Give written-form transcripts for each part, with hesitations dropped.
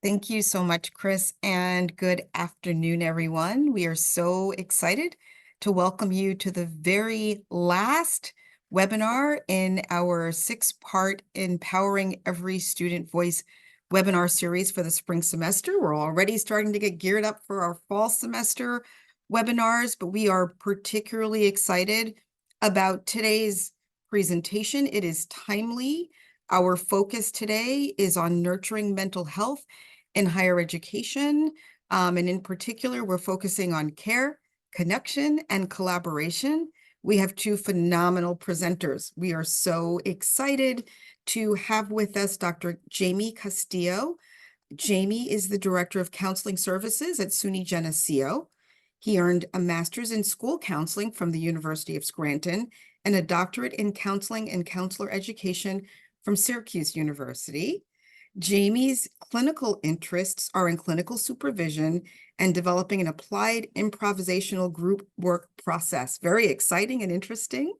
Thank you so much, Chris, and good afternoon, everyone. We are so excited to welcome you to the very last webinar in our six-part Empowering Every Student Voice webinar series for the spring semester. We're already starting to get geared up for our fall semester webinars, but we are particularly excited about today's presentation. It is timely. Our focus today is on nurturing mental health in higher education. And in particular, we're focusing on care, connection, and collaboration. We have two phenomenal presenters. We are so excited to have with us Dr. Jeremy Castillo. Jeremy is the Director of Counseling Services at SUNY Geneseo. He earned a master's in school counseling from the University of Scranton and a doctorate in counseling and counselor education from Syracuse University. Jeremy's clinical interests are in clinical supervision and developing an applied improvisational group work process. Very exciting and interesting.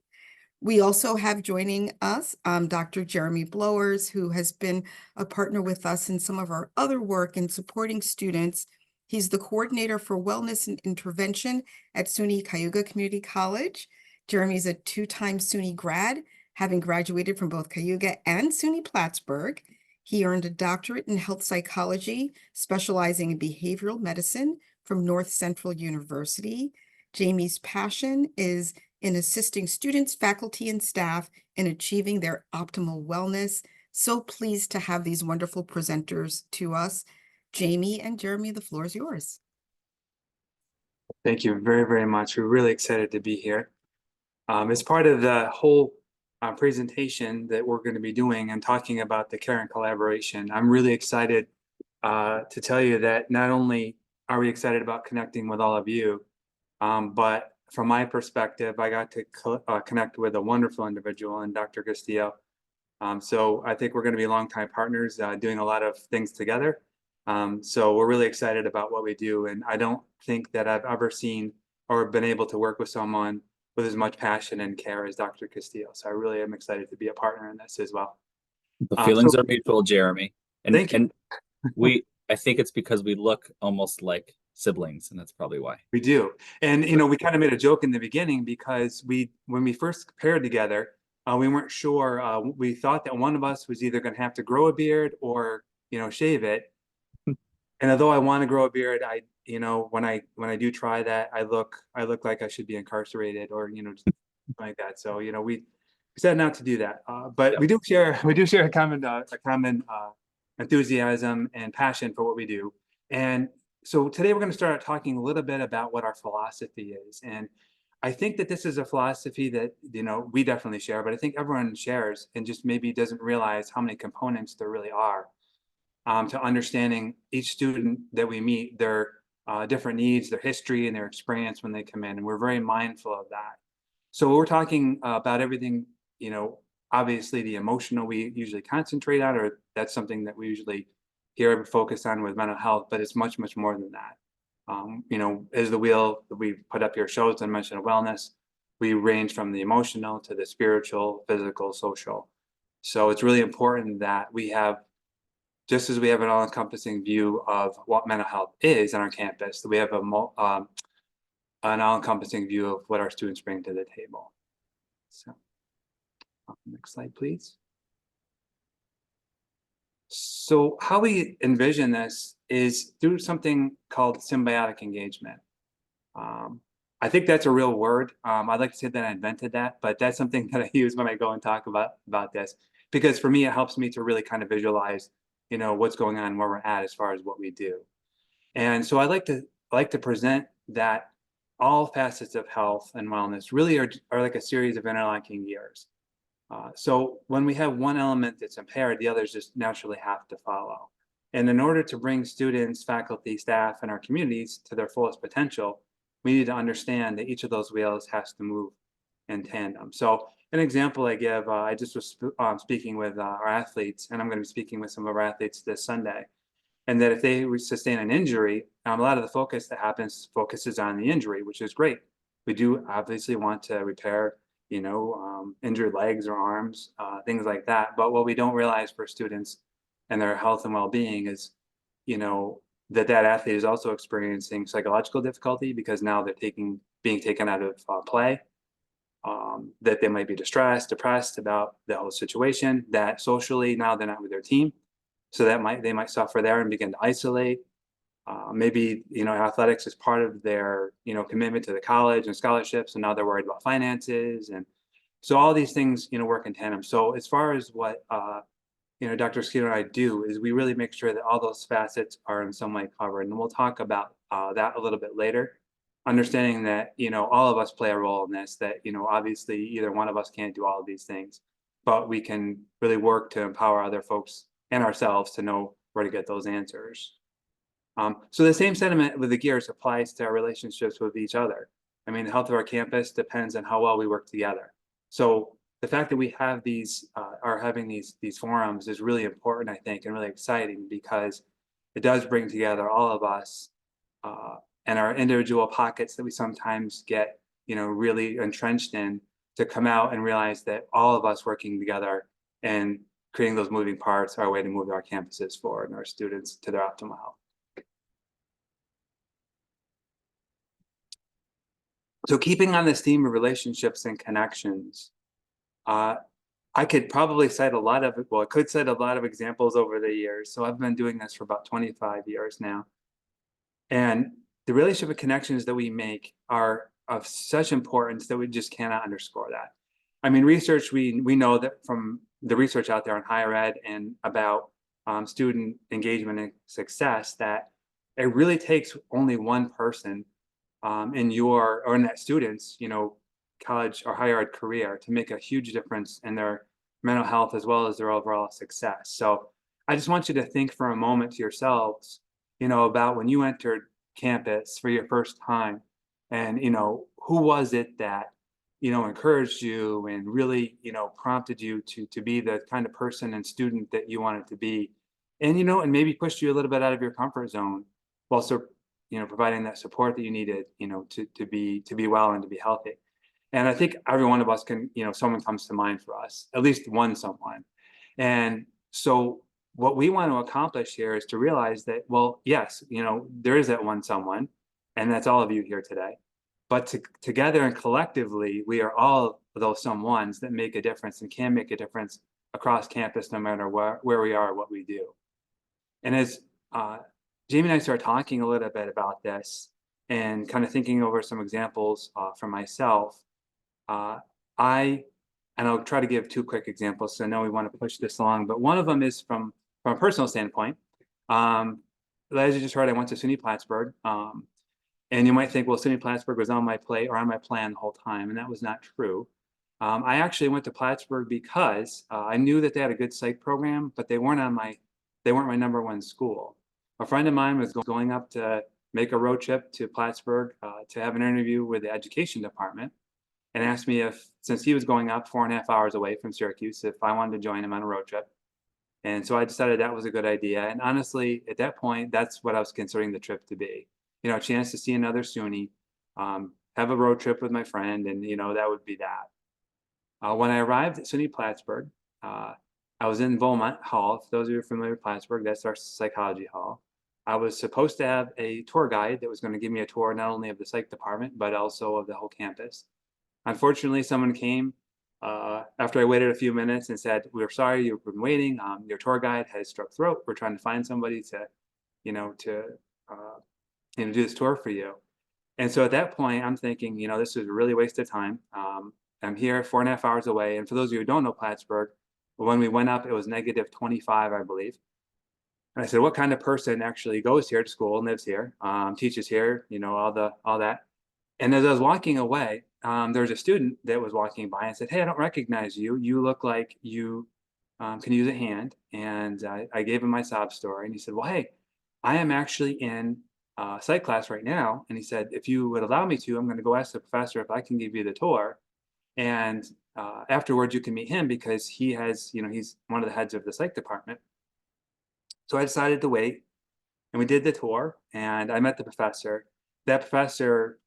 We also have joining us Dr. Jeremy Blowers, who has been a partner with us in some of our other work in supporting students. He's the coordinator for wellness and intervention at SUNY Cayuga Community College. Jeremy's a two-time SUNY grad, having graduated from both Cayuga and SUNY Plattsburgh. He earned a doctorate in health psychology, specializing in behavioral medicine from North Central University. Jeremy's passion is in assisting students, faculty, and staff in achieving their optimal wellness. So pleased to have these wonderful presenters to us. Jeremy and Jeremy, the floor is yours. Thank you very, very much. We're really excited to be here. As part of the whole presentation that we're going to be doing and talking about the care and collaboration, I'm really excited to tell you that not only are we excited about connecting with all of you, but from my perspective, I got to connect with a wonderful individual in Dr. Castillo. So I think we're going to be longtime partners doing a lot of things together. So we're really excited about what we do. And I don't think that I've ever seen or been able to work with someone with as much passion and care as Dr. Castillo. So I really am excited to be a partner in this as well. The feelings are mutual, Jeremy. Thank you. And I think it's because we look almost like siblings, and that's probably why. We do. And, you know, we kind of made a joke in the beginning because when we first paired together, we weren't sure. We thought that one of us was either going to have to grow a beard or, you know, shave it. And although I want to grow a beard, you know, when I do try that, I look like I should be incarcerated or, you know, just like that. So, you know, we set not to do that. But we do share a common enthusiasm and passion for what we do. And so today we're going to start talking a little bit about what our philosophy is. And I think that this is a philosophy that, you know, we definitely share, but I think everyone shares and just maybe doesn't realize how many components there really are to understanding each student that we meet, their different needs, their history, and their experience when they come in. And we're very mindful of that. So we're talking about everything, you know, obviously the emotional we usually concentrate on, or that's something that we usually hear focused on with mental health, but it's much, much more than that. You know, as the wheel that we put up here shows, I mentioned wellness, we range from the emotional to the spiritual, physical, social. So it's really important that we have, just as we have an all-encompassing view of what mental health is on our campus, that we have an all-encompassing view of what our students bring to the table. So, next slide, please. So how we envision this is through something called symbiotic engagement. I think that's a real word. I'd like to say that I invented that, but that's something that I use when I go and talk about this, because for me, it helps me to really kind of visualize, you know, what's going on, where we're at as far as what we do. And so I like to present that all facets of health and wellness really are like a series of interlocking gears. So when we have one element that's impaired, the others just naturally have to follow. And in order to bring students, faculty, staff, and our communities to their fullest potential, we need to understand that each of those wheels has to move in tandem. So an example I give, I just was speaking with our athletes, and I'm going to be speaking with some of our athletes this Sunday, and that if they sustain an injury, a lot of the focus that focuses on the injury, which is great. We do obviously want to repair, you know, injured legs or arms, things like that. But what we don't realize for students and their health and well-being is that athlete is also experiencing psychological difficulty because now they're being taken out of play. That they might be distressed, depressed about the whole situation, that socially now they're not with their team. So they might suffer there and begin to isolate. Maybe, athletics is part of their, commitment to the college and scholarships, and now they're worried about finances. And so all these things, work in tandem. So as far as what, Dr. Castillo and I do is we really make sure that all those facets are in some way covered. And we'll talk about that a little bit later, understanding that, all of us play a role in this, that, obviously either one of us can't do all of these things, but we can really work to empower other folks and ourselves to know where to get those answers. So the same sentiment with the gears applies to our relationships with each other. I mean, the health of our campus depends on how well we work together. So the fact that we have are having these forums is really important, I think, and really exciting because it does bring together all of us and our individual pockets that we sometimes get, really entrenched in, to come out and realize that all of us working together and creating those moving parts are a way to move our campuses forward and our students to their optimal health. So keeping on this theme of relationships and connections, I could probably cite I could cite a lot of examples over the years. So I've been doing this for about 25 years now. And the relationship and connections that we make are of such importance that we just cannot underscore that. I mean, research, we know that from the research out there on higher ed and about student engagement and success, that it really takes only one person in that student's, college or higher ed career to make a huge difference in their mental health as well as their overall success. So I just want you to think for a moment to yourselves, about when you entered campus for your first time and, who was it that, encouraged you and really, prompted you to be the kind of person and student that you wanted to be. And, and maybe pushed you a little bit out of your comfort zone while providing that support that you needed, to be well and to be healthy. And I think every one of us can, someone comes to mind for us, at least one someone. And so what we want to accomplish here is to realize that, well, yes, there is that one someone, and that's all of you here today. But together and collectively, we are all those someones that make a difference and can make a difference across campus, no matter where we are or what we do. And as Jamie and I started talking a little bit about this and kind of thinking over some examples for myself, and I'll try to give two quick examples. So I know we want to push this along, but one of them is from a personal standpoint. As you just heard, I went to SUNY Plattsburgh. And you might think, well, SUNY Plattsburgh was on my plate or on my plan the whole time, and that was not true. I actually went to Plattsburgh because I knew that they had a good psych program, but they weren't my number one school. A friend of mine was going up to make a road trip to Plattsburgh to have an interview with the education department, and asked me if, since he was going up 4.5 hours away from Syracuse, if I wanted to join him on a road trip. And so I decided that was a good idea. And honestly, at that point, that's what I was considering the trip to be. A chance to see another SUNY, have a road trip with my friend, and that would be that. When I arrived at SUNY Plattsburgh, I was in Beaumont Hall. For those of you who are familiar with Plattsburgh, that's our psychology hall. I was supposed to have a tour guide that was going to give me a tour not only of the psych department, but also of the whole campus. Unfortunately, someone came after I waited a few minutes and said, "We're sorry you've been waiting. Your tour guide has strep throat. We're trying to find somebody to do this tour for you." And so at that point, I'm thinking, this is a really waste of time. I'm here 4.5 hours away. And for those of you who don't know Plattsburgh, when we went up, it was -25, I believe. And I said, what kind of person actually goes here to school and lives here, teaches here, all that. And as I was walking away, there was a student that was walking by and said, "Hey, I don't recognize you. You look like you can use a hand." And I gave him my sob story. And he said, "Well, hey, I am actually in psych class right now." And he said, "If you would allow me to, I'm going to go ask the professor if I can give you the tour. And afterwards, you can meet him because he has, he's one of the heads of the psych department." So I decided to wait. And we did the tour. And I met the professor. That professor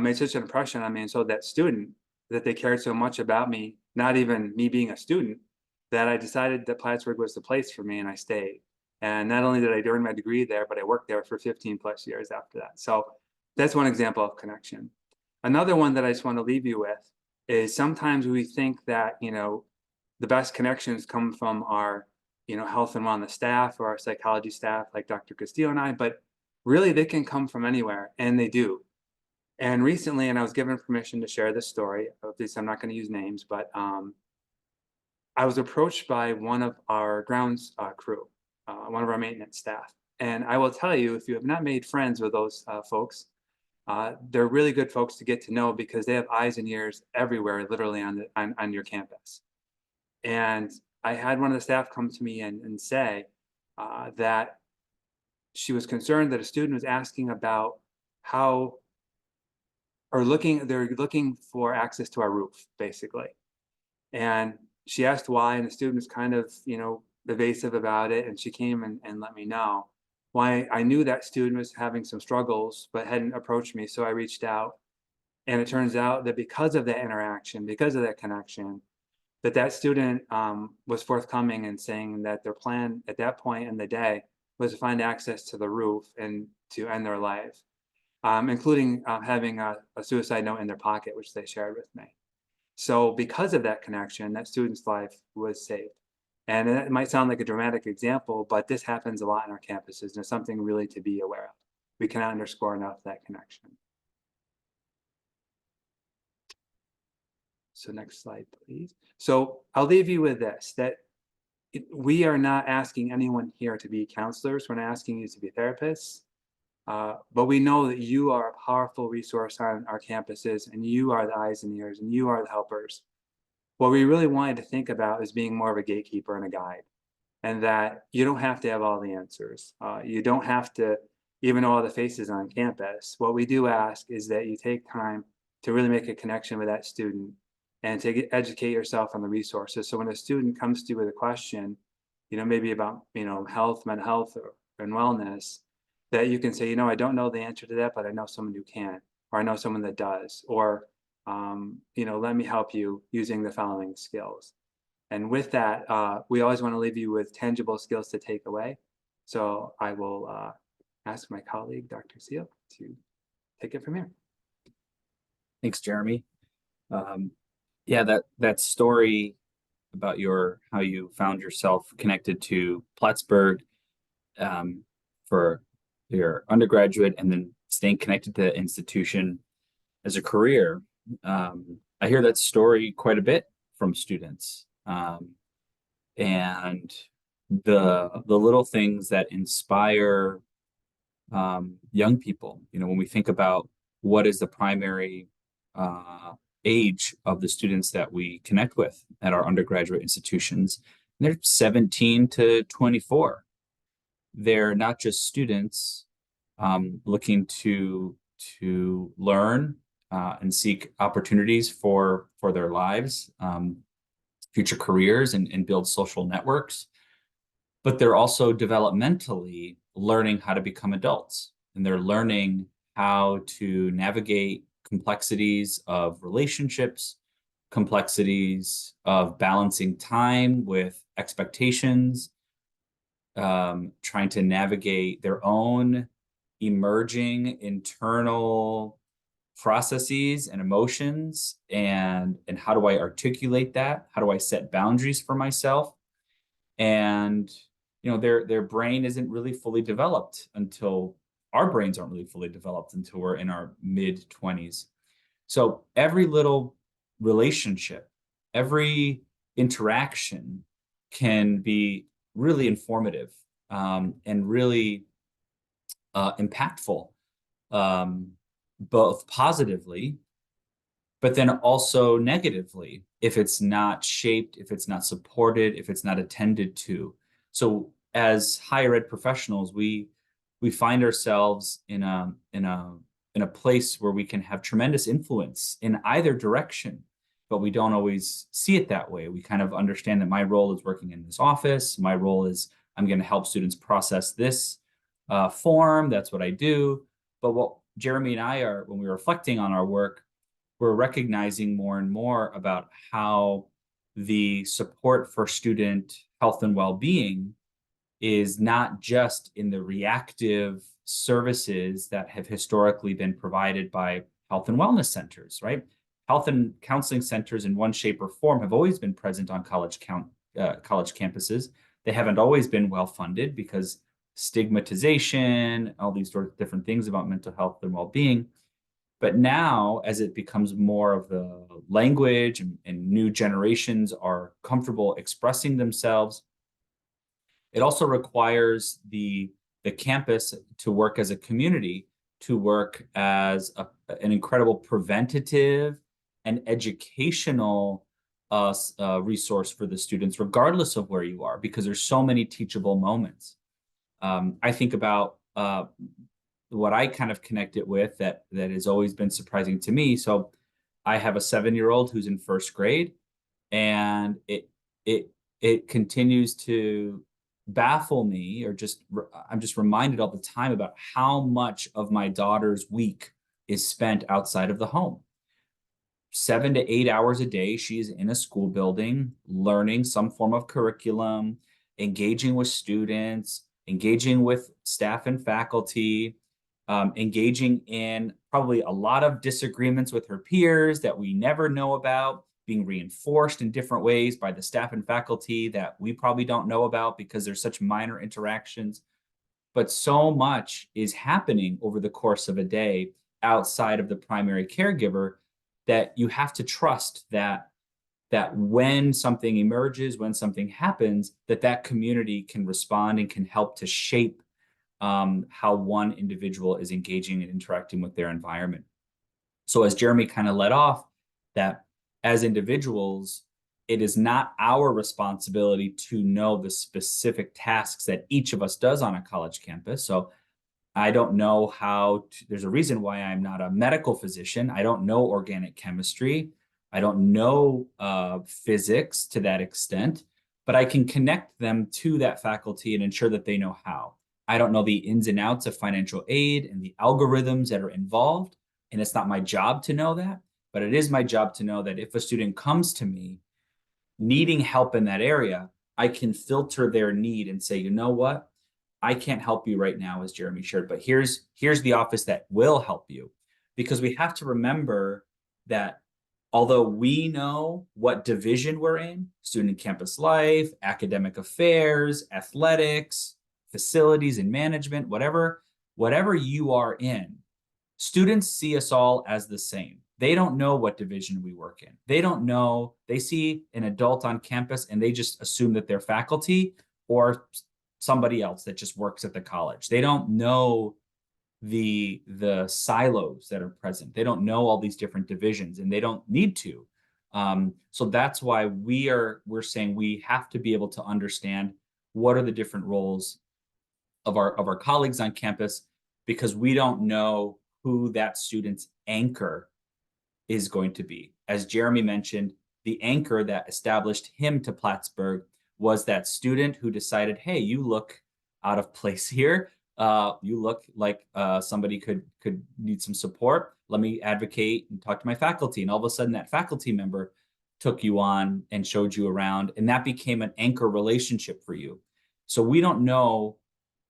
made such an impression on me, and so that student, that they cared so much about me, not even me being a student, that I decided that Plattsburgh was the place for me, and I stayed. And not only did I earn my degree there, but I worked there for 15 plus years after that. So that's one example of connection. Another one that I just want to leave you with is sometimes we think that, the best connections come from our, health and wellness staff or our psychology staff, like Dr. Castillo and I, but really they can come from anywhere, and they do. And recently, and I was given permission to share this story, of this, I'm not going to use names, but I was approached by one of our grounds crew, one of our maintenance staff. And I will tell you, if you have not made friends with those folks, they're really good folks to get to know, because they have eyes and ears everywhere, literally on your campus. And I had one of the staff come to me and say that she was concerned that a student was asking about how, or they're looking for access to our roof, basically. And she asked why, and the student was kind of, evasive about it. And she came and let me know why. I knew that student was having some struggles, but hadn't approached me. So I reached out, and it turns out that because of that interaction, because of that connection, that student was forthcoming and saying that their plan at that point in the day was to find access to the roof and to end their life, including having a suicide note in their pocket, which they shared with me. So because of that connection, that student's life was saved. And it might sound like a dramatic example, but this happens a lot in our campuses, and it's something really to be aware of. We cannot underscore enough that connection. So next slide, please. So I'll leave you with this, that we are not asking anyone here to be counselors. We're not asking you to be therapists. But we know that you are a powerful resource on our campuses, and you are the eyes and ears, and you are the helpers. What we really wanted to think about is being more of a gatekeeper and a guide, and that you don't have to have all the answers. You don't have to even know all the faces on campus. What we do ask is that you take time to really make a connection with that student and to educate yourself on the resources. So when a student comes to you with a question, maybe about, health, mental health, and wellness, that you can say, I don't know the answer to that, but I know someone who can, or I know someone that does, or, let me help you using the following skills. And with that, we always want to leave you with tangible skills to take away. So I will ask my colleague, Dr. Seal, to take it from here. Thanks, Jeremy. Yeah, that story about how you found yourself connected to Plattsburgh for your undergraduate, and then staying connected to the institution as a career. I hear that story quite a bit from students, and the little things that inspire young people. When we think about what is the primary age of the students that we connect with at our undergraduate institutions, they're 17 to 24. They're not just students looking to learn and seek opportunities for their lives, future careers, and build social networks, but they're also developmentally learning how to become adults, and they're learning how to navigate complexities of relationships, complexities of balancing time with expectations, trying to navigate their own emerging internal processes and emotions, and how do I articulate that? How do I set boundaries for myself? And their brain isn't really fully developed until our brains aren't really fully developed until we're in our mid-20s. So every little relationship, every interaction can be really informative and really impactful, both positively, but then also negatively, if it's not shaped, if it's not supported, if it's not attended to. So as higher ed professionals, we find ourselves in a place where we can have tremendous influence in either direction, but we don't always see it that way. We kind of understand that my role is working in this office. My role is I'm going to help students process this form. That's what I do. But what Jeremy and I are, when we're reflecting on our work, we're recognizing more and more about how the support for student health and well-being is not just in the reactive services that have historically been provided by health and wellness centers, right? Health and counseling centers in one shape or form have always been present on college campuses. They haven't always been well funded because stigmatization, all these sort of different things about mental health and well-being. But now, as it becomes more of the language and new generations are comfortable expressing themselves, it also requires the campus to work as a community, to work as an incredible preventative and educational resource for the students, regardless of where you are, because there's so many teachable moments. I think about what I kind of connect it with that has always been surprising to me. So I have a 7-year-old who's in first grade, and it continues to baffle me, or I'm just reminded all the time about how much of my daughter's week is spent outside of the home. 7 to 8 hours a day, she's in a school building, learning some form of curriculum, engaging with students, engaging with staff and faculty, engaging in probably a lot of disagreements with her peers that we never know about, being reinforced in different ways by the staff and faculty that we probably don't know about because there's such minor interactions. But so much is happening over the course of a day outside of the primary caregiver that you have to trust that when something emerges, when something happens, that community can respond and can help to shape how one individual is engaging and interacting with their environment. So as Jeremy kind of led off, that as individuals, it is not our responsibility to know the specific tasks that each of us does on a college campus. So I don't know there's a reason why I'm not a medical physician. I don't know organic chemistry. I don't know physics to that extent, but I can connect them to that faculty and ensure that they know how. I don't know the ins and outs of financial aid and the algorithms that are involved, and it's not my job to know that, but it is my job to know that if a student comes to me needing help in that area, I can filter their need and say, you know what? I can't help you right now, as Jeremy shared, but here's the office that will help you. Because we have to remember that although we know what division we're in, student campus life, academic affairs, athletics, facilities and management, whatever you are in, students see us all as the same. They don't know what division we work in. They don't know. They see an adult on campus and they just assume that they're faculty or somebody else that just works at the college. They don't know the silos that are present. They don't know all these different divisions, and they don't need to. So that's why we're saying we have to be able to understand what are the different roles of our colleagues on campus, because we don't know who that student's anchor is going to be. As Jeremy mentioned, the anchor that established him to Plattsburgh was that student who decided, hey, you look out of place here. You look like somebody could need some support. Let me advocate and talk to my faculty. And all of a sudden that faculty member took you on and showed you around, and that became an anchor relationship for you. So we don't know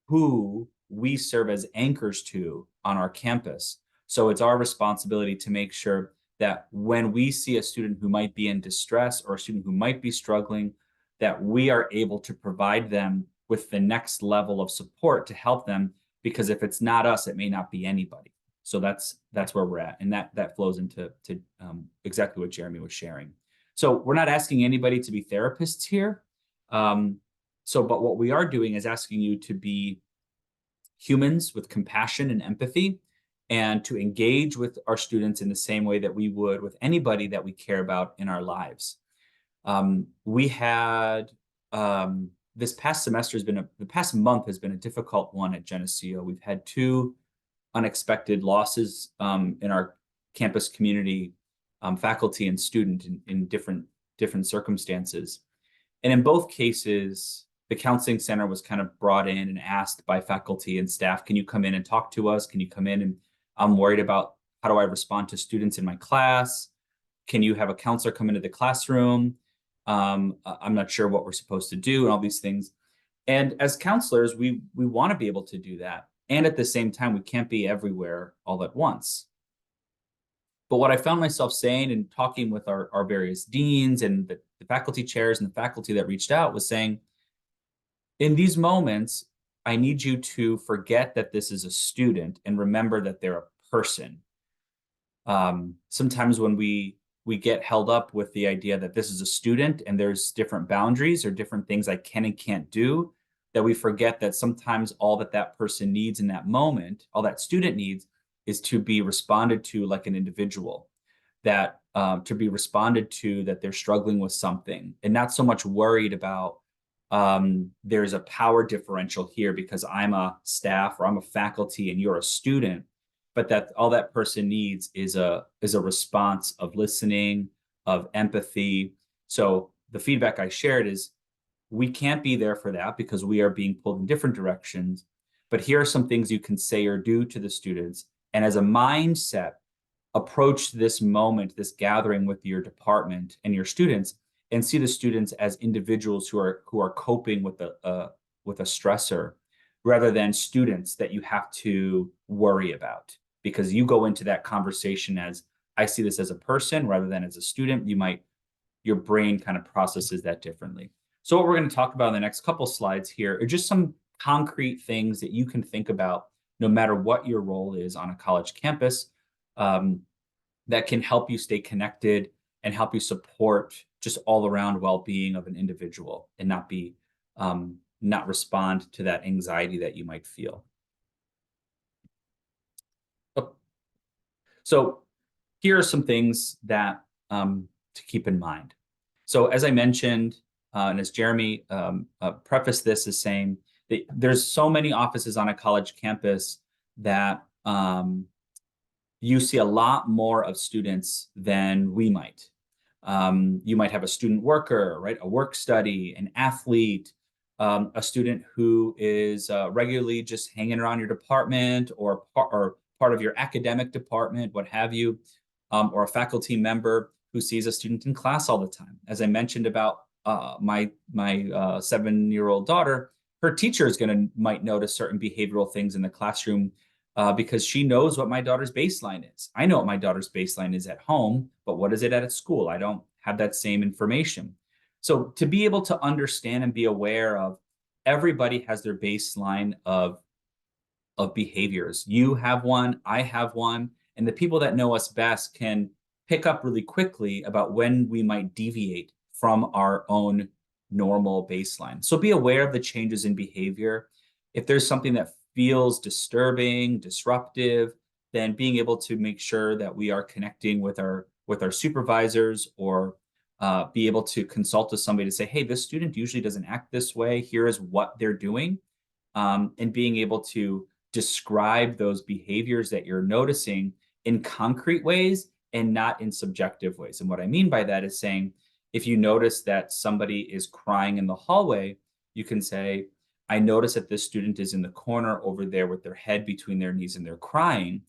who we serve as anchors to on our campus. So it's our responsibility to make sure that when we see a student who might be in distress or a student who might be struggling, that we are able to provide them with the next level of support to help them, because if it's not us, it may not be anybody. So that's where we're at. And that flows into exactly what Jeremy was sharing. So we're not asking anybody to be therapists here. But what we are doing is asking you to be humans with compassion and empathy, and to engage with our students in the same way that we would with anybody that we care about in our lives. We had this past semester the past month has been a difficult one at Geneseo. We've had 2 unexpected losses in our campus community, faculty and student in different circumstances. And in both cases, the counseling center was kind of brought in and asked by faculty and staff, can you come in and talk to us? Can you come in? And I'm worried about how do I respond to students in my class? Can you have a counselor come into the classroom? I'm not sure what we're supposed to do and all these things. And as counselors, we want to be able to do that. And at the same time, we can't be everywhere all at once. But what I found myself saying and talking with our various deans and the faculty chairs and the faculty that reached out was saying, in these moments, I need you to forget that this is a student and remember that they're a person. Sometimes when we get held up with the idea that this is a student and there's different boundaries or different things I can and can't do, that we forget that sometimes all that person needs in that moment, all that student needs, is to be responded to like an individual, that to be responded to that they're struggling with something and not so much worried about there's a power differential here because I'm a staff or I'm a faculty and you're a student, but that all that person needs is a response of listening, of empathy. So the feedback I shared is we can't be there for that because we are being pulled in different directions. But here are some things you can say or do to the students. And as a mindset, approach this moment, this gathering with your department and your students, and see the students as individuals who are coping with a stressor, rather than students that you have to worry about. Because you go into that conversation as, I see this as a person rather than as a student. Your brain kind of processes that differently. So what we're going to talk about in the next couple slides here are just some concrete things that you can think about no matter what your role is on a college campus, that can help you stay connected and help you support just all around well-being of an individual and not respond to that anxiety that you might feel. So here are some things that to keep in mind. So as I mentioned, and as Jeremy prefaced this as saying, that there's so many offices on a college campus that you see a lot more of students than we might. You might have a student worker, right? A work study, an athlete, a student who is regularly just hanging around your department or part of your academic department, what have you, or a faculty member who sees a student in class all the time. As I mentioned about my 7-year-old daughter, her teacher might notice certain behavioral things in the classroom because she knows what my daughter's baseline is. I know what my daughter's baseline is at home, but what is it at school? I don't have that same information. So to be able to understand and be aware of, everybody has their baseline of behaviors. You have one, I have one, and the people that know us best can pick up really quickly about when we might deviate from our own normal baseline. So be aware of the changes in behavior. If there's something that feels disturbing, disruptive, then being able to make sure that we are connecting with our supervisors or be able to consult with somebody to say, hey, this student usually doesn't act this way. Here is what they're doing. And being able to describe those behaviors that you're noticing in concrete ways and not in subjective ways. And what I mean by that is saying, if you notice that somebody is crying in the hallway, you can say, I notice that this student is in the corner over there with their head between their knees and they're crying,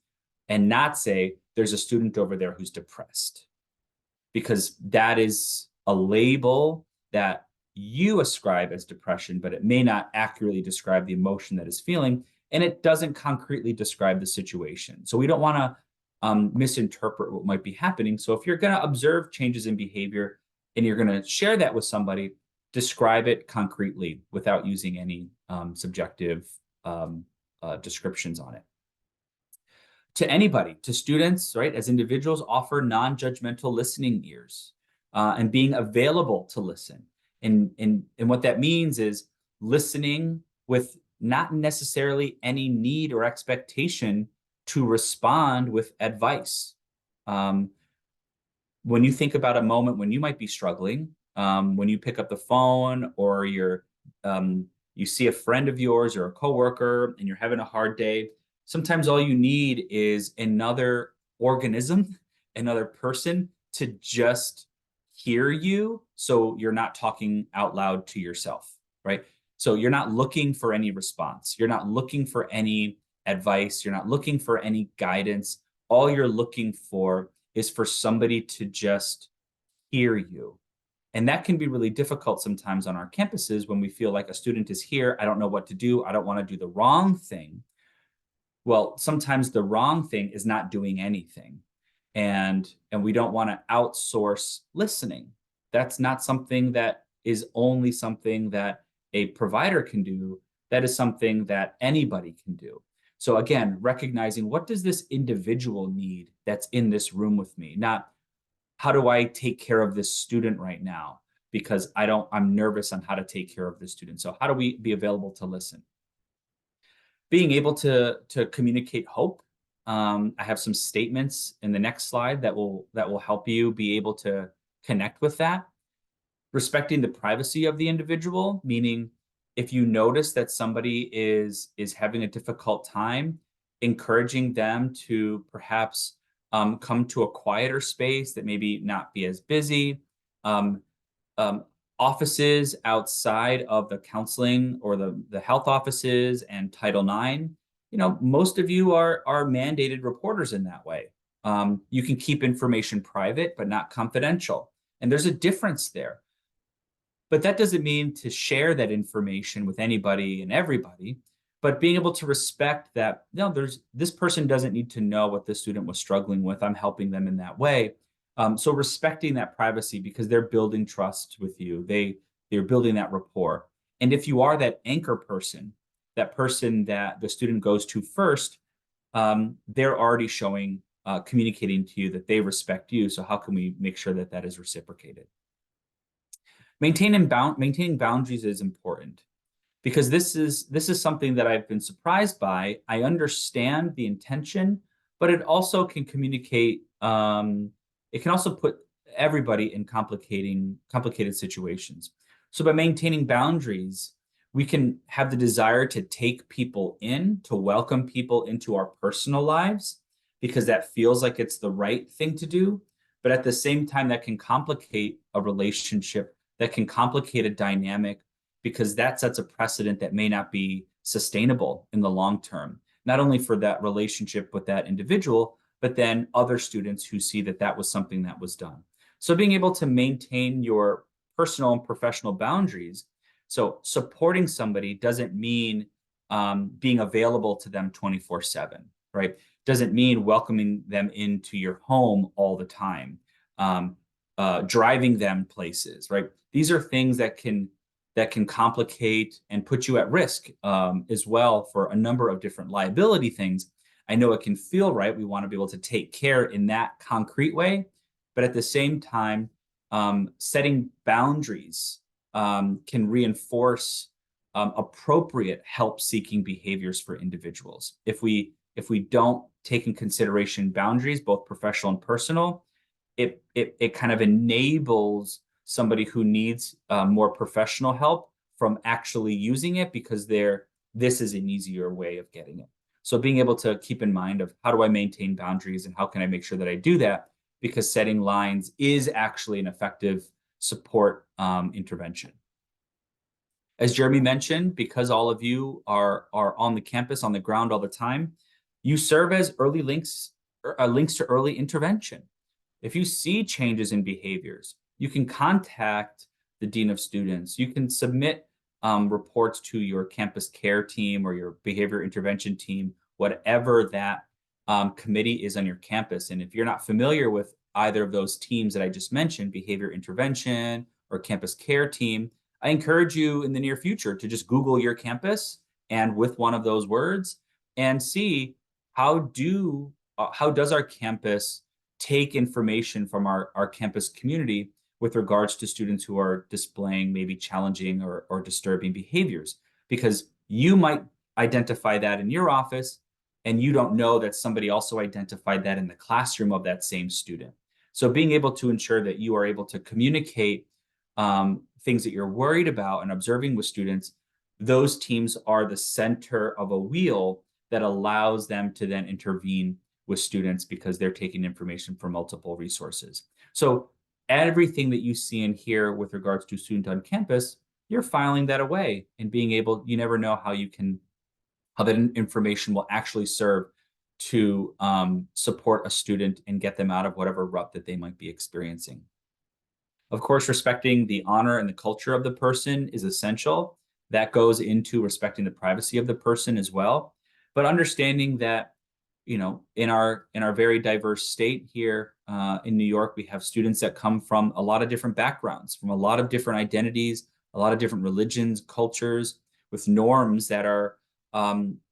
and not say, there's a student over there who's depressed. Because that is a label that you ascribe as depression, but it may not accurately describe the emotion that is feeling, and it doesn't concretely describe the situation. So we don't want to misinterpret what might be happening. So if you're going to observe changes in behavior and you're going to share that with somebody, describe it concretely without using any subjective descriptions on it. To anybody, to students, right, as individuals, offer non-judgmental listening ears and being available to listen. And what that means is listening with not necessarily any need or expectation to respond with advice. When you think about a moment when you might be struggling, when you pick up the phone or you see a friend of yours or a coworker and you're having a hard day, sometimes all you need is another organism, another person to just hear you. So you're not talking out loud to yourself, right? So you're not looking for any response. You're not looking for any advice. You're not looking for any guidance. All you're looking for is for somebody to just hear you. And that can be really difficult sometimes on our campuses when we feel like a student is here, I don't know what to do, I don't want to do the wrong thing. Well, sometimes the wrong thing is not doing anything. And we don't want to outsource listening. That's not something that is only something that a provider can do. That is something that anybody can do. So again, recognizing what does this individual need that's in this room with me, not how do I take care of this student right now because I'm nervous on how to take care of this student. So how do we be available to listen? Being able to communicate hope. I have some statements in the next slide that will help you be able to connect with that. Respecting the privacy of the individual, meaning if you notice that somebody is having a difficult time, encouraging them to perhaps come to a quieter space that maybe not be as busy. Um, um, Offices outside of the counseling or the health offices and Title IX, most of you are mandated reporters in that way. You can keep information private, but not confidential. And there's a difference there. But that doesn't mean to share that information with anybody and everybody, but being able to respect that, this person doesn't need to know what the student was struggling with. I'm helping them in that way. So respecting that privacy because they're building trust with you. They're building that rapport. And if you are that anchor person, that person that the student goes to first, they're already showing, communicating to you that they respect you. So how can we make sure that that is reciprocated? Maintaining boundaries is important because this is something that I've been surprised by. I understand the intention, but it also can communicate. It can also put everybody in complicated situations. So by maintaining boundaries, we can have the desire to take people in, to welcome people into our personal lives, because that feels like it's the right thing to do. But at the same time, that can complicate a relationship, that can complicate a dynamic, because that sets a precedent that may not be sustainable in the long term, not only for that relationship with that individual, but then other students who see that that was something that was done. So being able to maintain your personal and professional boundaries. So supporting somebody doesn't mean being available to them 24/7, right? Doesn't mean welcoming them into your home all the time, driving them places, right? These are things that can complicate and put you at risk as well for a number of different liability things. I know it can feel right. We want to be able to take care in that concrete way, but at the same time, setting boundaries can reinforce appropriate help-seeking behaviors for individuals. If we don't take in consideration boundaries, both professional and personal, it kind of enables somebody who needs more professional help from actually using it because this is an easier way of getting it. So being able to keep in mind of how do I maintain boundaries and how can I make sure that I do that, because setting lines is actually an effective support intervention. As Jeremy mentioned, because all of you are on the campus, on the ground all the time, you serve as early links to early intervention. If you see changes in behaviors, you can contact the dean of students. You can submit reports to your campus care team or your behavior intervention team, whatever that committee is on your campus. And if you're not familiar with either of those teams that I just mentioned, behavior intervention or campus care team, I encourage you in the near future to just Google your campus and with one of those words and see how does our campus take information from our campus community with regards to students who are displaying maybe challenging or disturbing behaviors, because you might identify that in your office and you don't know that somebody also identified that in the classroom of that same student. So being able to ensure that you are able to communicate things that you're worried about and observing with students, those teams are the center of a wheel that allows them to then intervene with students because they're taking information from multiple resources. So everything that you see in here with regards to student on campus, you're filing that away and being able, you never know how that information will actually serve to support a student and get them out of whatever rut that they might be experiencing. Of course, respecting the honor and the culture of the person is essential. That goes into respecting the privacy of the person as well. But understanding that, in our very diverse state here in New York, we have students that come from a lot of different backgrounds, from a lot of different identities, a lot of different religions, cultures, with norms that are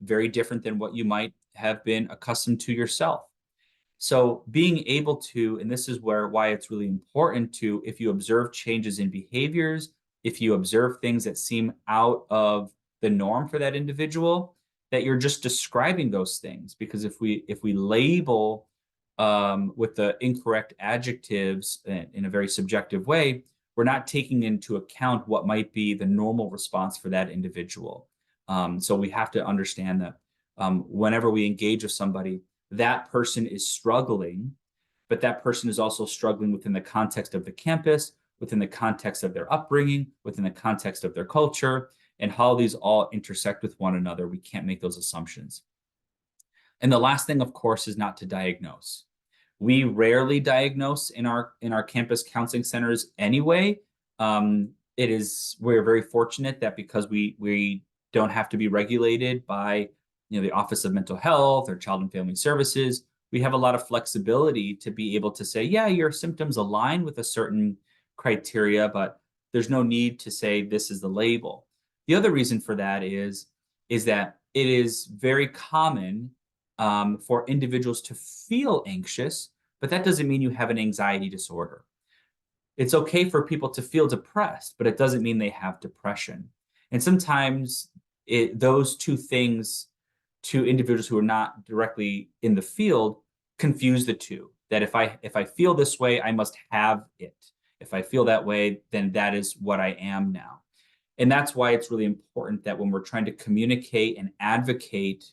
very different than what you might have been accustomed to yourself. So being able to, and this is why it's really important to, if you observe changes in behaviors, if you observe things that seem out of the norm for that individual, that you're just describing those things. Because if we label with the incorrect adjectives in a very subjective way, we're not taking into account what might be the normal response for that individual. So we have to understand that whenever we engage with somebody, that person is struggling, but that person is also struggling within the context of the campus, within the context of their upbringing, within the context of their culture, and how these all intersect with one another. We can't make those assumptions. And the last thing, of course, is not to diagnose. We rarely diagnose in our campus counseling centers anyway. We're very fortunate that because we don't have to be regulated by the Office of Mental Health or Child and Family Services, we have a lot of flexibility to be able to say, yeah, your symptoms align with a certain criteria, but there's no need to say this is the label. The other reason for that is that it is very common for individuals to feel anxious, but that doesn't mean you have an anxiety disorder. It's okay for people to feel depressed, but it doesn't mean they have depression. And sometimes those two things, to individuals who are not directly in the field, confuse the two. That if I feel this way, I must have it. If I feel that way, then that is what I am now. And that's why it's really important that when we're trying to communicate and advocate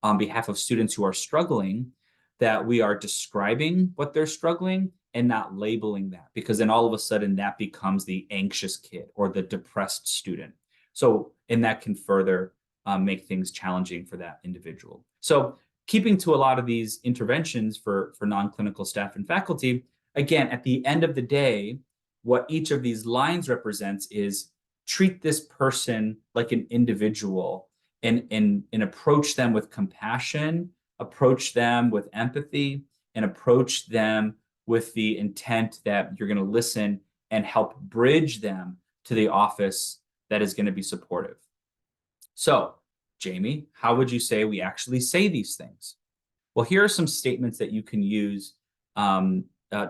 on behalf of students who are struggling, that we are describing what they're struggling and not labeling that, because then all of a sudden that becomes the anxious kid or the depressed student. So, and that can further make things challenging for that individual. So keeping to a lot of these interventions for non-clinical staff and faculty, again, at the end of the day, what each of these lines represents is treat this person like an individual and approach them with compassion, approach them with empathy, and approach them with the intent that you're going to listen and help bridge them to the office that is going to be supportive. So, Jamie, how would you say we actually say these things? Well, here are some statements that you can use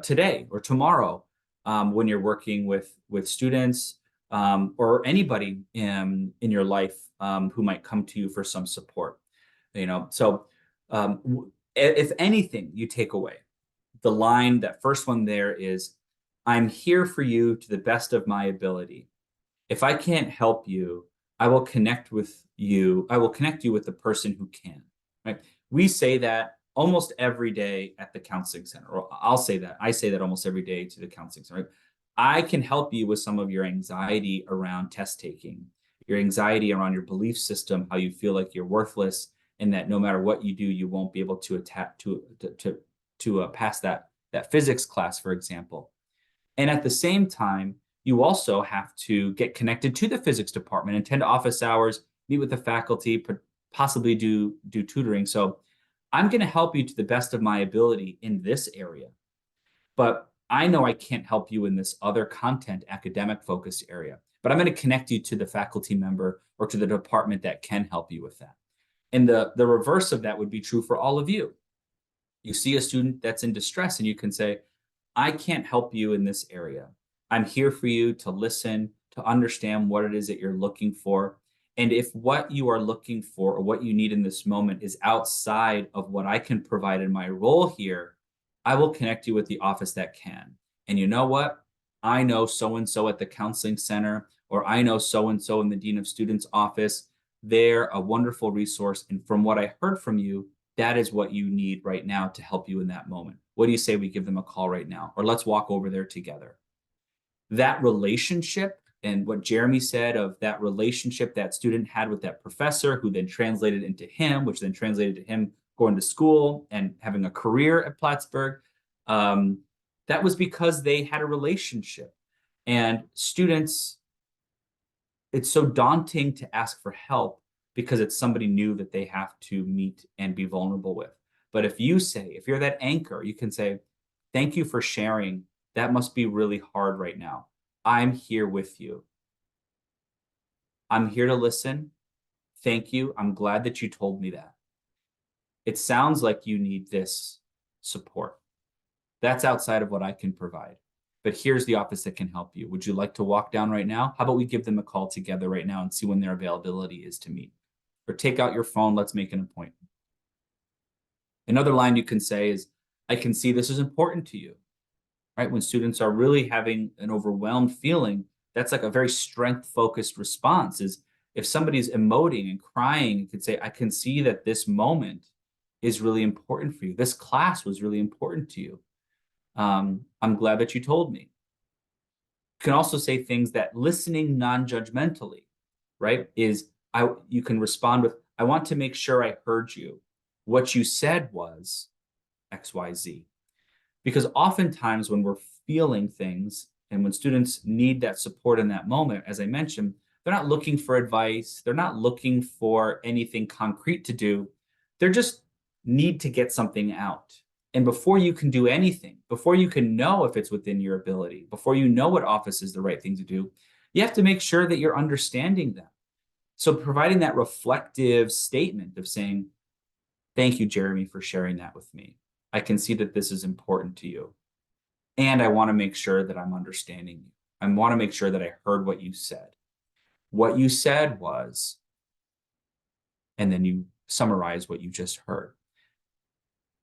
today or tomorrow when you're working with students or anybody in your life who might come to you for some support. So if anything you take away, the line, that first one there is, I'm here for you to the best of my ability. If I can't help you, I will connect with you. I will connect you with the person who can. Right? We say that almost every day at the counseling center, or I say that almost every day to the counseling center. Right? I can help you with some of your anxiety around test taking, your anxiety around your belief system, how you feel like you're worthless, and that no matter what you do, you won't be able to pass that physics class, for example. And at the same time, you also have to get connected to the physics department, attend office hours, meet with the faculty, possibly do tutoring. So I'm going to help you to the best of my ability in this area, but I know I can't help you in this other content, academic focused area, but I'm going to connect you to the faculty member or to the department that can help you with that. And the reverse of that would be true for all of you. You see a student that's in distress and you can say, I can't help you in this area. I'm here for you to listen, to understand what it is that you're looking for. And if what you are looking for or what you need in this moment is outside of what I can provide in my role here, I will connect you with the office that can. And you know what? I know so-and-so at the counseling center, or I know so-and-so in the Dean of Students office. They're a wonderful resource. And from what I heard from you, that is what you need right now to help you in that moment. What do you say we give them a call right now? Or let's walk over there together. That relationship, and what Jeremy said of that relationship that student had with that professor, who then translated into him, which then translated to him going to school and having a career at Plattsburgh, that was because they had a relationship. And students, it's so daunting to ask for help because it's somebody new that they have to meet and be vulnerable with. But if you say, if you're that anchor, you can say, thank you for sharing. That must be really hard right now. I'm here with you. I'm here to listen. Thank you. I'm glad that you told me that. It sounds like you need this support. That's outside of what I can provide. But here's the office that can help you. Would you like to walk down right now? How about we give them a call together right now and see when their availability is to meet? Or take out your phone, let's make an appointment. Another line you can say is, I can see this is important to you, right? When students are really having an overwhelmed feeling, that's like a very strength-focused response. Is if somebody's emoting and crying, you could say, I can see that this moment is really important for you. This class was really important to you. I'm glad that you told me. You can also say things that listening non-judgmentally, right? You can respond with, I want to make sure I heard you. What you said was XYZ. Because oftentimes when we're feeling things and when students need that support in that moment, as I mentioned, they're not looking for advice. They're not looking for anything concrete to do. They're just need to get something out. And before you can do anything, before you can know if it's within your ability, before you know what office is the right thing to do, you have to make sure that you're understanding them. So providing that reflective statement of saying, thank you, Jeremy, for sharing that with me. I can see that this is important to you. And I want to make sure that I'm understanding you. I want to make sure that I heard what you said. What you said was, and then you summarize what you just heard.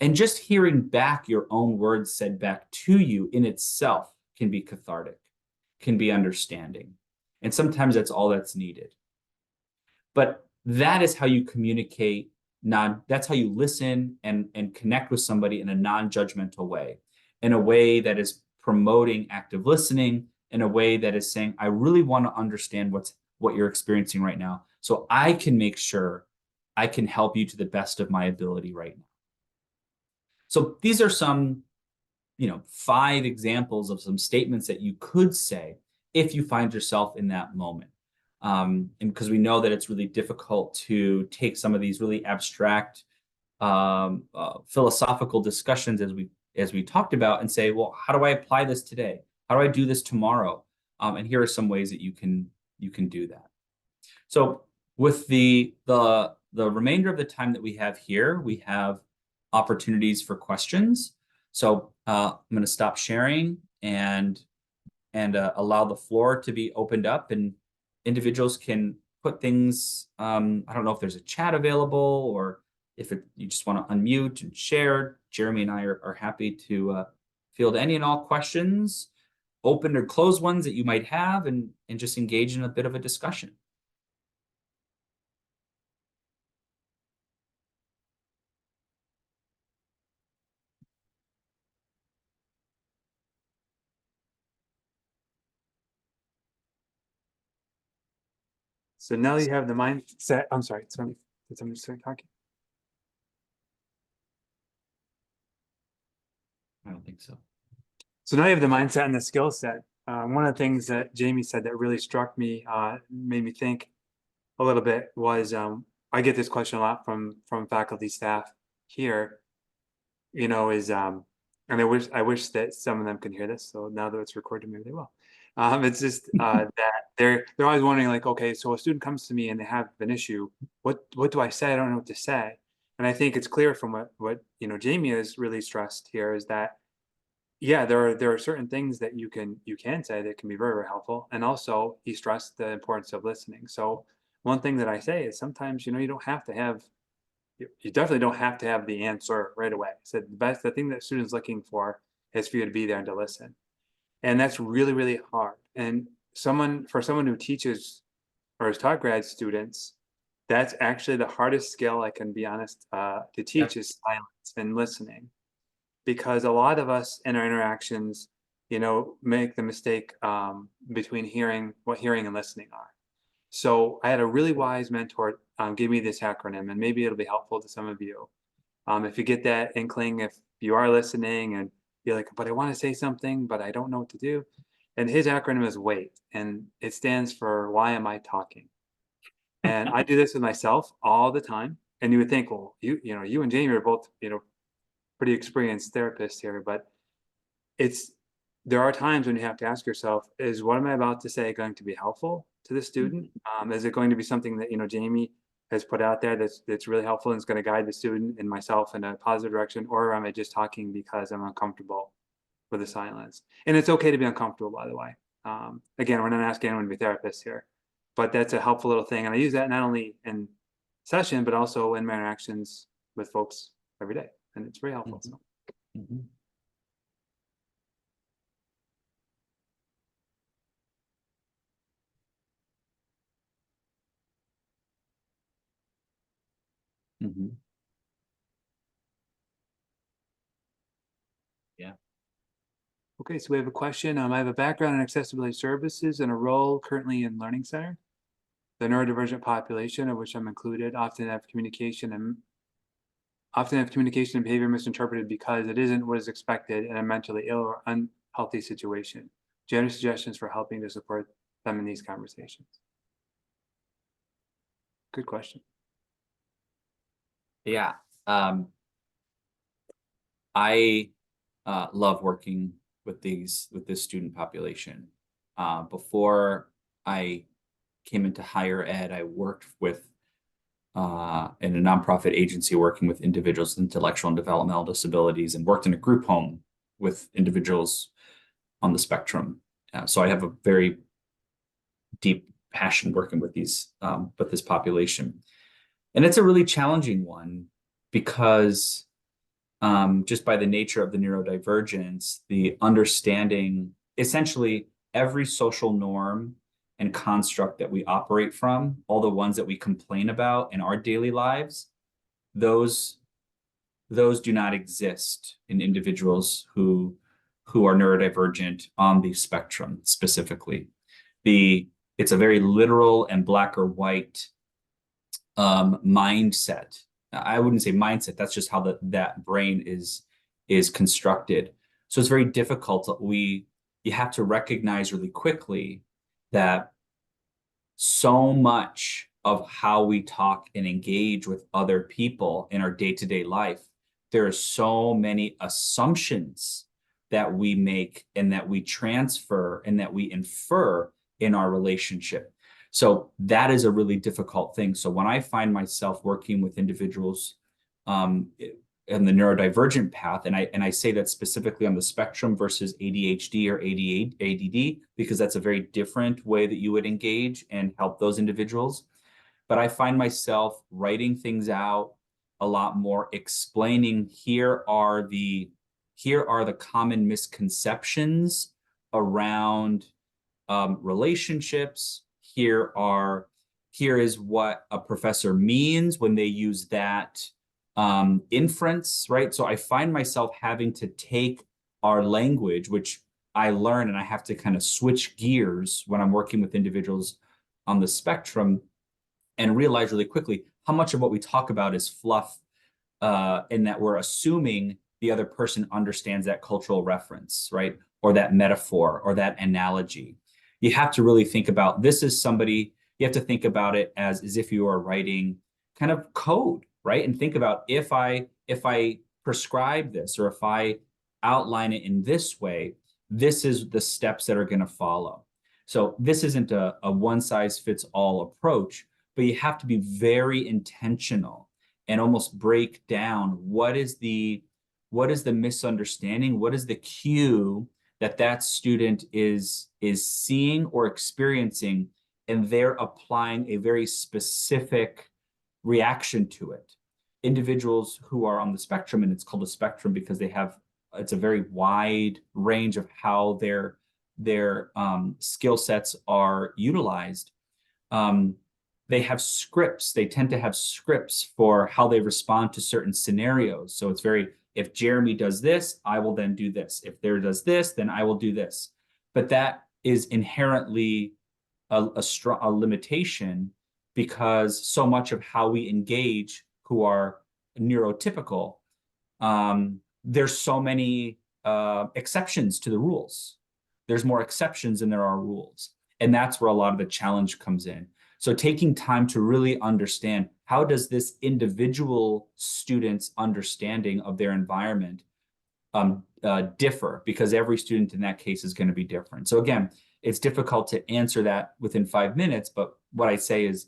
And just hearing back your own words said back to you in itself can be cathartic, can be understanding. And sometimes that's all that's needed. But that is how you communicate, that's how you listen and connect with somebody in a non-judgmental way, in a way that is promoting active listening, in a way that is saying, I really want to understand what you're experiencing right now, so I can make sure I can help you to the best of my ability right now. So these are some, 5 examples of some statements that you could say if you find yourself in that moment. And because we know that it's really difficult to take some of these really abstract philosophical discussions as we talked about and say, well, how do I apply this today? How do I do this tomorrow? And here are some ways that you can do that. So with the remainder of the time that we have here, we have opportunities for questions. So I'm going to stop sharing and allow the floor to be opened up, and individuals can put things. I don't know if there's a chat available or if you just want to unmute and share. Jeremy and I are happy to field any and all questions, open or closed ones that you might have, and just engage in a bit of a discussion. So now you have the mindset. I'm sorry. Did somebody start talking? I don't think so. So now you have the mindset and the skill set. One of the things that Jamie said that really struck me, made me think a little bit, was I get this question a lot from faculty staff here. And I wish that some of them can hear this. So now that it's recorded, maybe they will. It's just that they're always wondering, like, okay, so a student comes to me and they have an issue. What do I say? I don't know what to say. And I think it's clear from what Jamie has really stressed here is that, yeah, there are certain things that you can say that can be very, very helpful. And also he stressed the importance of listening. So one thing that I say is sometimes, you don't have to have, you definitely don't have to have the answer right away. So the thing that students looking for is for you to be there and to listen. And that's really, really hard. And for someone who teaches or has taught grad students, that's actually the hardest skill, I can be honest, to teach, is silence and listening. Because a lot of us in our interactions, make the mistake between what hearing and listening are. So I had a really wise mentor give me this acronym, and maybe it'll be helpful to some of you. If you get that inkling, if you are listening and you're like, but I want to say something, but I don't know what to do. And his acronym is WAIT, and it stands for Why Am I Talking? And I do this with myself all the time. And you would think, well, you and Jamie are both, pretty experienced therapists here, but there are times when you have to ask yourself, is what am I about to say going to be helpful to the student? Is it going to be something that, Jamie has put out there that's really helpful and is going to guide the student and myself in a positive direction? Or am I just talking because I'm uncomfortable with the silence? And it's okay to be uncomfortable, by the way. Again, we're not asking anyone to be therapists here, but that's a helpful little thing. And I use that not only in session, but also in my interactions with folks every day. And it's very helpful. So. Mm-hmm. Mm-hmm. Yeah. Okay, so we have a question. I have a background in accessibility services and a role currently in Learning Center. The neurodivergent population, of which I'm included, often have communication and behavior misinterpreted because it isn't what is expected in a mentally ill or unhealthy situation. Do you have any suggestions for helping to support them in these conversations? Good question. Yeah. I love working with this student population. Before I came into higher ed, I worked with in a nonprofit agency working with individuals with intellectual and developmental disabilities, and worked in a group home with individuals on the spectrum. So I have a very deep passion working with this population, and it's a really challenging one because just by the nature of the neurodivergence, the understanding, essentially every social norm and construct that we operate from, all the ones that we complain about in our daily lives, those do not exist in individuals who are neurodivergent on the spectrum specifically. It's a very literal and black or white mindset. I wouldn't say mindset. That's just how that brain is constructed. So it's very difficult. You have to recognize really quickly that so much of how we talk and engage with other people in our day-to-day life, there are so many assumptions that we make and that we transfer and that we infer in our relationship. So that is a really difficult thing. So when I find myself working with individuals in the neurodivergent path, and I say that specifically on the spectrum versus ADHD or ADD, because that's a very different way that you would engage and help those individuals. But I find myself writing things out a lot more, explaining here are the common misconceptions around relationships. Here is what a professor means when they use that inference, right? So I find myself having to take our language, which I learn, and I have to kind of switch gears when I'm working with individuals on the spectrum, and realize really quickly how much of what we talk about is fluff, in that we're assuming the other person understands that cultural reference, right? Or that metaphor or that analogy. You have to really think about, this is somebody, you have to think about it as if you are writing kind of code, right? And think about, if I prescribe this, or if I outline it in this way, this is the steps that are going to follow. So this isn't a one size fits all approach, but you have to be very intentional and almost break down what is the misunderstanding, what is the cue that student is seeing or experiencing, and they're applying a very specific reaction to it. Individuals who are on the spectrum, and it's called a spectrum because it's a very wide range of how their skill sets are utilized. They have scripts. They tend to have scripts for how they respond to certain scenarios. So it's very, if Jeremy does this, I will then do this. If there does this, then I will do this. But that is inherently a limitation, because so much of how we engage who are neurotypical, there's so many exceptions to the rules. there's more exceptions than there are rules. And that's where a lot of the challenge comes in. So taking time to really understand, how does this individual student's understanding of their environment differ, because every student in that case is going to be different. So again, it's difficult to answer that within 5 minutes, but what I say is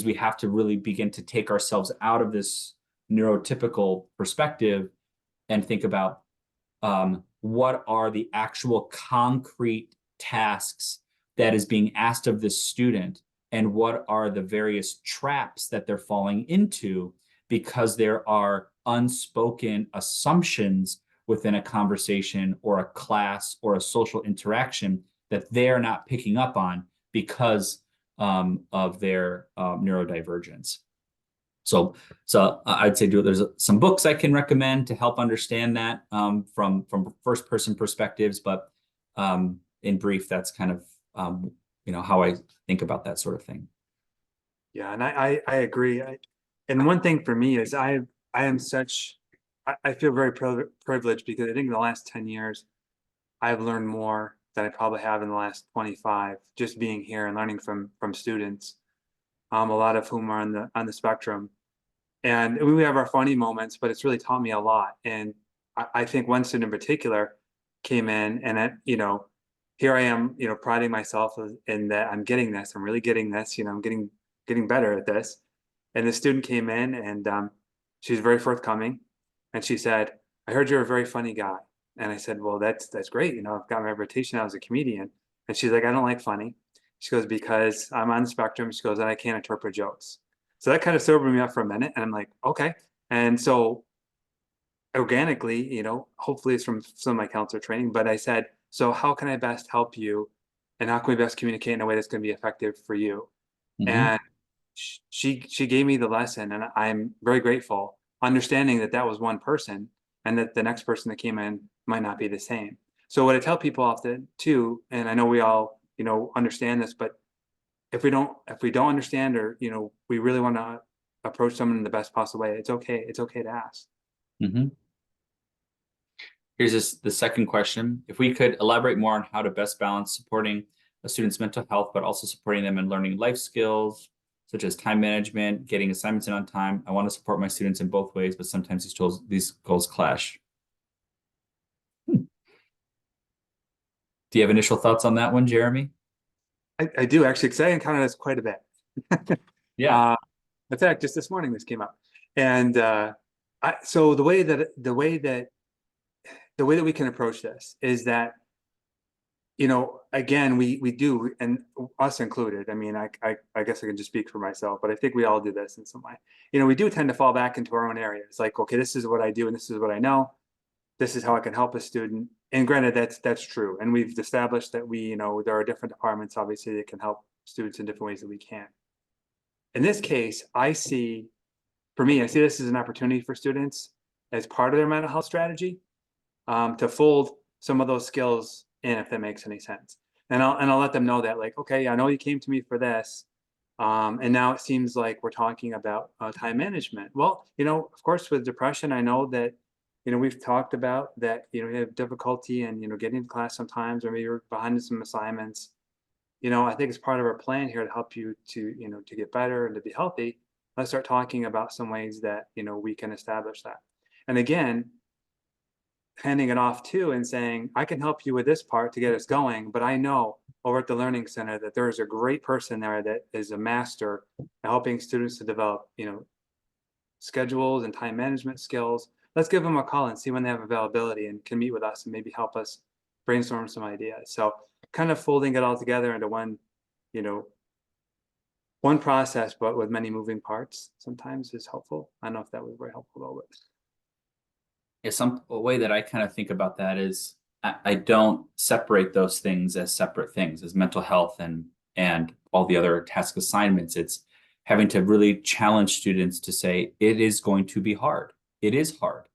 we have to really begin to take ourselves out of this neurotypical perspective and think about what are the actual concrete tasks that is being asked of this student, and what are the various traps that they're falling into because there are unspoken assumptions within a conversation or a class or a social interaction that they're not picking up on because of their neurodivergence. So I'd say there's some books I can recommend to help understand that from first person perspectives, but in brief, that's kind of how I think about that sort of thing. Yeah, and I agree. And one thing for me is I feel very privileged, because I think in the last 10 years, I've learned more than I probably have in the last 25, just being here and learning from students, a lot of whom are on the spectrum. And we have our funny moments, but it's really taught me a lot. And I think one student in particular came in, and here I am, priding myself in that I'm getting this. I'm really getting this. I'm getting better at this. And the student came in, and she was very forthcoming, and she said, "I heard you're a very funny guy." And I said, "Well, that's great. I've got my reputation as a comedian." And she's like, "I don't like funny." She goes, "Because I'm on the spectrum." She goes, "And I can't interpret jokes." So that kind of sobered me up for a minute, and I'm like, okay. And so organically, hopefully it's from some of my counselor training, but I said, "So how can I best help you, and how can we best communicate in a way that's going to be effective for you?" Mm-hmm. And she gave me the lesson, and I'm very grateful, understanding that was one person, and that the next person that came in might not be the same. So what I tell people often too, and I know we all understand this, but if we don't understand, or we really want to approach someone in the best possible way, it's okay to ask. Mm-hmm. Here's the second question. If we could elaborate more on how to best balance supporting a student's mental health, but also supporting them in learning life skills, such as time management, getting assignments in on time. I want to support my students in both ways, but sometimes these goals clash. Do you have initial thoughts on that one, Jeremy? I do, actually, because I encounter this quite a bit. Yeah. In fact, just this morning this came up, and so the way that we can approach this is that, again, we do, and us included. I mean, I guess I can just speak for myself, but I think we all do this in some way. We do tend to fall back into our own areas. Like, okay, this is what I do, and this is what I know. This is how I can help a student. And granted, that's true. And we've established that there are different departments, obviously, that can help students in different ways that we can. In this case, I see this as an opportunity for students, as part of their mental health strategy, to fold some of those skills in, if that makes any sense. And I'll let them know that, like, okay, I know you came to me for this, and now it seems like we're talking about time management. Well, of course, with depression, I know that we've talked about that. You have difficulty in getting to class sometimes, or maybe you're behind in some assignments. I think it's part of our plan here to help you to get better and to be healthy. Let's start talking about some ways that we can establish that. And again, handing it off too, and saying, I can help you with this part to get us going, but I know over at the Learning Center that there is a great person there that is a master at helping students to develop schedules and time management skills. Let's give them a call and see when they have availability and can meet with us and maybe help us brainstorm some ideas. So kind of folding it all together into one process, but with many moving parts sometimes is helpful. I don't know if that was very helpful though, but A way that I kind of think about that is I don't separate those things as separate things, as mental health and all the other task assignments. It's having to really challenge students to say, it is going to be hard. It is hard.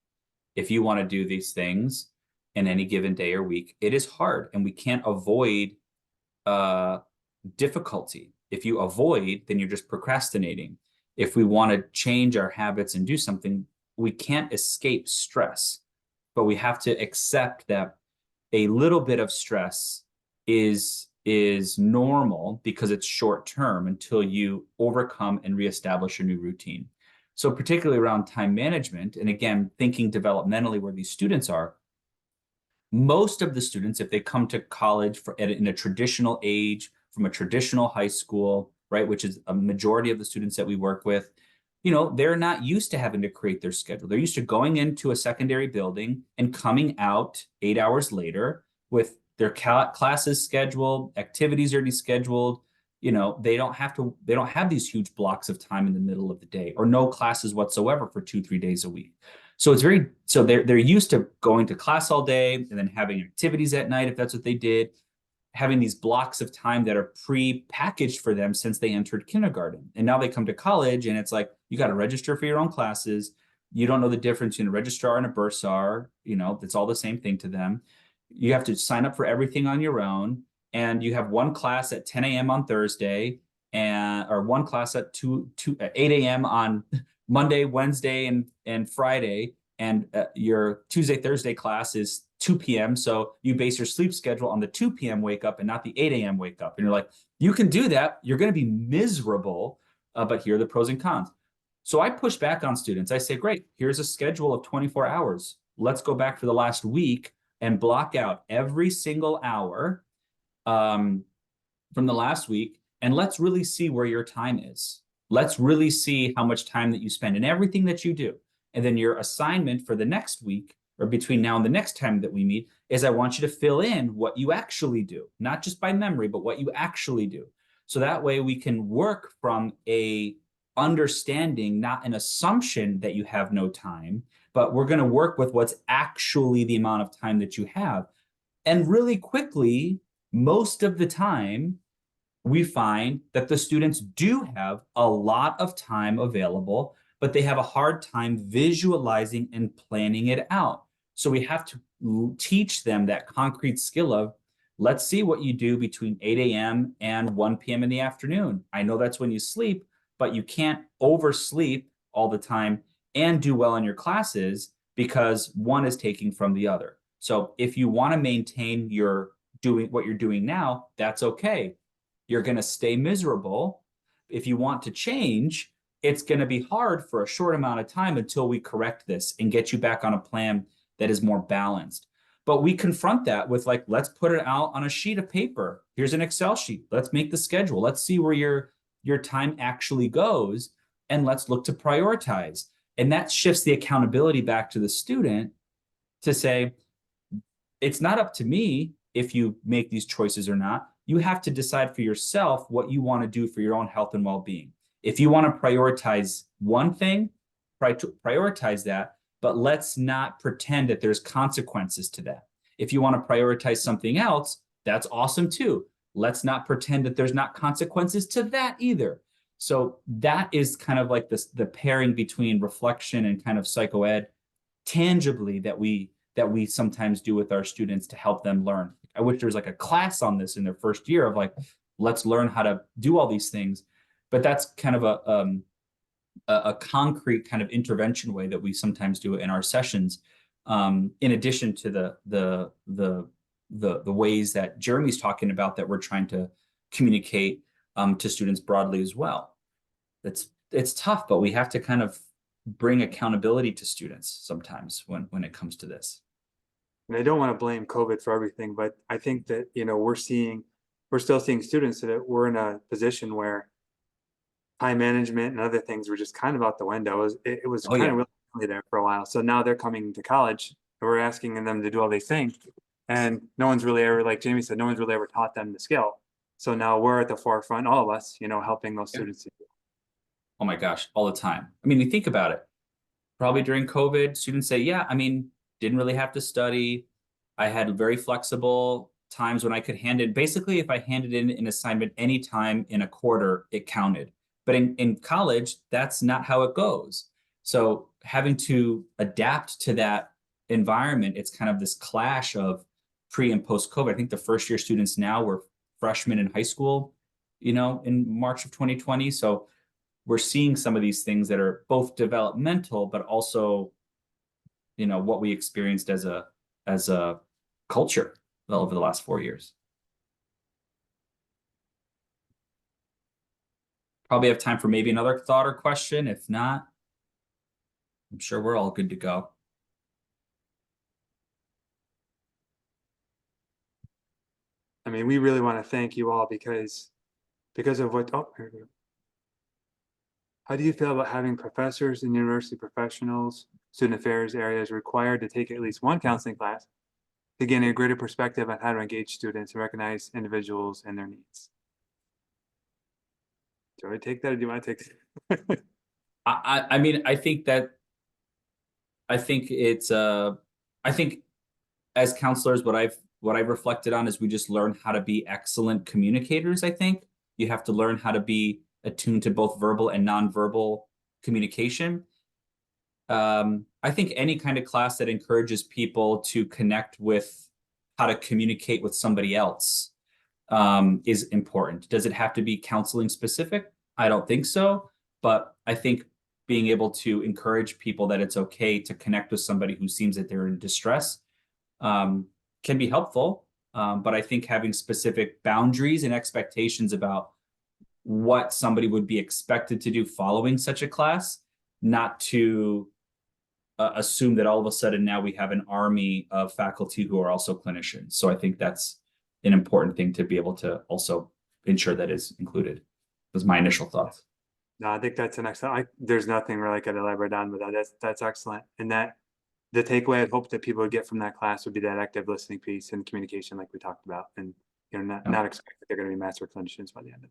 If you want to do these things in any given day or week, it is hard, and we can't avoid difficulty. If you avoid, then you're just procrastinating. If we want to change our habits and do something, we can't escape stress, but we have to accept that a little bit of stress is normal because it's short term until you overcome and reestablish a new routine. So particularly around time management, and again, thinking developmentally where these students are, most of the students, if they come to college in a traditional age, from a traditional high school, right, which is a majority of the students that we work with, they're not used to having to create their schedule. They're used to going into a secondary building and coming out 8 hours later with their classes scheduled, activities already scheduled. They don't have these huge blocks of time in the middle of the day or no classes whatsoever for 2-3 days a week. So they're used to going to class all day and then having activities at night if that's what they did, having these blocks of time that are pre-packaged for them since they entered kindergarten. And now they come to college and it's like, you got to register for your own classes. You don't know the difference between a registrar and a bursar. It's all the same thing to them. You have to sign up for everything on your own. And you have one class at 10 a.m. on Thursday or one class at 8 a.m. on Monday, Wednesday, and Friday. And your Tuesday, Thursday class is 2 p.m. So you base your sleep schedule on the 2 p.m. wake up and not the 8 a.m. wake up. And you're like, you can do that. You're going to be miserable, but here are the pros and cons. So I push back on students. I say, great, here's a schedule of 24 hours. Let's go back for the last week and block out every single hour from the last week. And let's really see where your time is. Let's really see how much time that you spend in everything that you do. And then your assignment for the next week or between now and the next time that we meet is I want you to fill in what you actually do, not just by memory, but what you actually do. So that way we can work from a understanding, not an assumption that you have no time, but we're going to work with what's actually the amount of time that you have. And really quickly, most of the time, we find that the students do have a lot of time available, but they have a hard time visualizing and planning it out. So we have to teach them that concrete skill of, let's see what you do between 8 a.m. and 1 p.m. in the afternoon. I know that's when you sleep, but you can't oversleep all the time and do well in your classes because one is taking from the other. So if you want to maintain what you're doing now, that's okay. You're going to stay miserable. If you want to change, it's going to be hard for a short amount of time until we correct this and get you back on a plan that is more balanced. But we confront that with let's put it out on a sheet of paper. Here's an Excel sheet. Let's make the schedule. Let's see where your time actually goes, and let's look to prioritize. And that shifts the accountability back to the student to say, it's not up to me if you make these choices or not. You have to decide for yourself what you want to do for your own health and well-being. If you want to prioritize one thing, prioritize that, but let's not pretend that there's consequences to that. If you want to prioritize something else, that's awesome too. Let's not pretend that there's not consequences to that either. So that is kind of like the pairing between reflection and kind of psychoed tangibly that we sometimes do with our students to help them learn. I wish there was a class on this in their first year of let's learn how to do all these things. But that's kind of a concrete kind of intervention way that we sometimes do it in our sessions. In addition to the ways that Jeremy's talking about that we're trying to communicate to students broadly as well. It's tough, but we have to kind of bring accountability to students sometimes when it comes to this. And I don't want to blame COVID for everything, but I think that, we're still seeing students that we're in a position where time management and other things were just kind of out the window. It was kind of really there for a while. So now they're coming to college and we're asking them to do all these things. And no one's really ever, like Jamie said, no one's really ever taught them the skill. So now we're at the forefront, all of us, helping those students. Oh my gosh, all the time. I mean, you think about it. Probably during COVID, students say, yeah, didn't really have to study. I had very flexible times when I could hand it. Basically, if I handed in an assignment anytime in a quarter, it counted. But in college, that's not how it goes. So having to adapt to that environment, it's kind of this clash of pre and post COVID. I think the first year students now were freshmen in high school, in March of 2020. So we're seeing some of these things that are both developmental, but also, what we experienced as a culture over the last 4 years. probably have time for maybe another thought or question. If not, I'm sure we're all good to go. I mean, we really want to thank you all because of what, oh, here we go. How do you feel about having professors and university professionals, student affairs areas required to take at least one counseling class to gain a greater perspective on how to engage students and recognize individuals and their needs? Do I take that or do you want to take it? I mean, I think it's I think as counselors, what I've reflected on is we just learn how to be excellent communicators. I think you have to learn how to be attuned to both verbal and nonverbal communication. I think any kind of class that encourages people to connect with how to communicate with somebody else is important. Does it have to be counseling specific? I don't think so, but I think being able to encourage people that it's okay to connect with somebody who seems that they're in distress can be helpful. But I think having specific boundaries and expectations about what somebody would be expected to do following such a class, not to assume that all of a sudden now we have an army of faculty who are also clinicians. So I think that's an important thing to be able to also ensure that is included. Was my initial thoughts. No, I think that's an excellent, there's nothing really I could elaborate on with that. That's excellent. And that the takeaway I'd hope that people would get from that class would be that active listening piece and communication like we talked about, and not expect that they're going to be master clinicians by the end of it.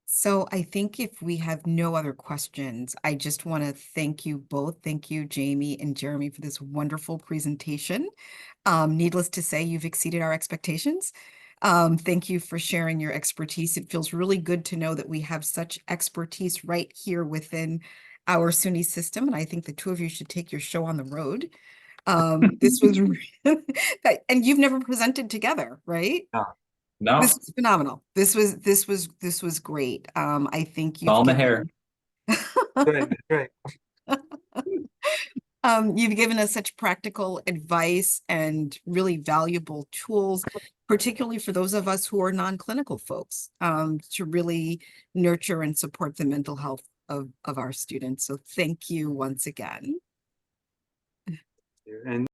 So I think if we have no other questions, I just want to thank you both. Thank you, Jamie and Jeremy, for this wonderful presentation. Needless to say, you've exceeded our expectations. Thank you for sharing your expertise. It feels really good to know that we have such expertise right here within our SUNY system, and I think the two of you should take your show on the road. This was, and you've never presented together, right? No, This No, was phenomenal. This was great. I think all you've in the hair. good, great. You've given us such practical advice and really valuable tools, particularly for those of us who are non-clinical folks, to really nurture and support the mental health of our students. So thank you once again. And